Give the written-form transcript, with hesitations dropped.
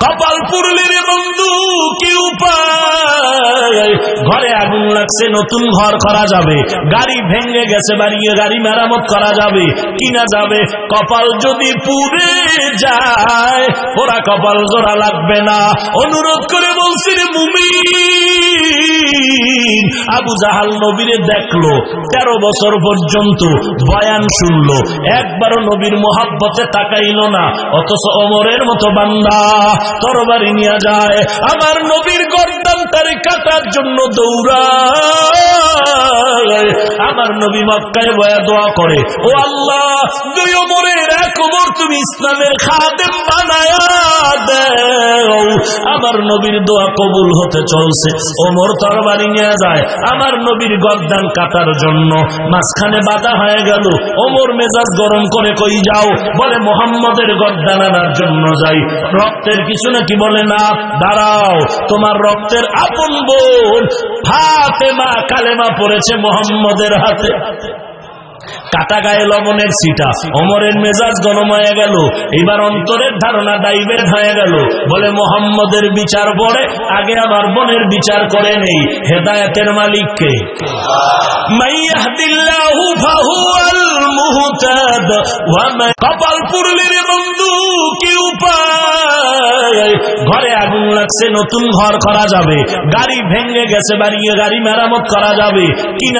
কপাল পুরলে রে বন্ধু, কি উপায়? ঘরে আগুন লাগছে, নতুন ঘর করা যাবে। গাড়ি ভেঙে গেছে, বাড়িয়ে গাড়ি মেরামত করা যাবে, কিনা যাবে। কপাল যদি পুড়ে যায়, ওরা কপাল জোড়া লাগবে না। অনুরোধ করে বলছি রে মুমিন, আবু জাহাল নবীরে দেখলো, 13 বছর পর্যন্ত বয়ান শুনলো, একবারও নবীর মোহাব্বতে তাকাইল না। অথচ ওমরের মতো বান্দা তরবারি নিয়ে যায়, আমার নবীর গর্দান তারে কাটার জন্য দৌড়ায়। আমার নবী মক্কায় বয়া দোয়া করে, ও আল্লাহ, 2 ওমরের 1 ওমর তুমি ইসলামের খাদেম বানায়া দাও। আমার নবীর দোয়া কবুল হতে চলছে। ওমর তরবারি নিয়ে যায় আমার নবীর গর্দান কাটার জন্য, মাঝখানে বাধা হয়ে গেল। ওমর মেজাজ গরম করে, কই যাও? বলে মুহাম্মদের গর্দান আনার জন্য যাই। রক্তের কিছু নাকি? বলে না, দাঁড়াও, তোমার রক্তের আপন বোন ফাতেমা কালেমা পড়েছে মুহাম্মদের হাতে। কাটা গায়ে লবণের ছিটা। ওমরের মেজাজ গরম হয়ে গেল, এবার অন্তরের ধারণা ডাইভেট হয়ে গেল। বলে মুহাম্মদের বিচার পরে আগে আমার বোনের বিচার করে নেই। হেদায়েতের মালিক কে? মাইয়াহদিল্লাহু ফাহুয়াল মুহতাদ ওয়া মান কপাল পুরলে রে বন্ধু, কি উপায়? ঘরে আগুন লাগছে, নতুন ঘর করা যাবে। গাড়ি ভেঙে গেছে, বাড়িয়ে গাড়ি মেরামত করা যাবে, কিনা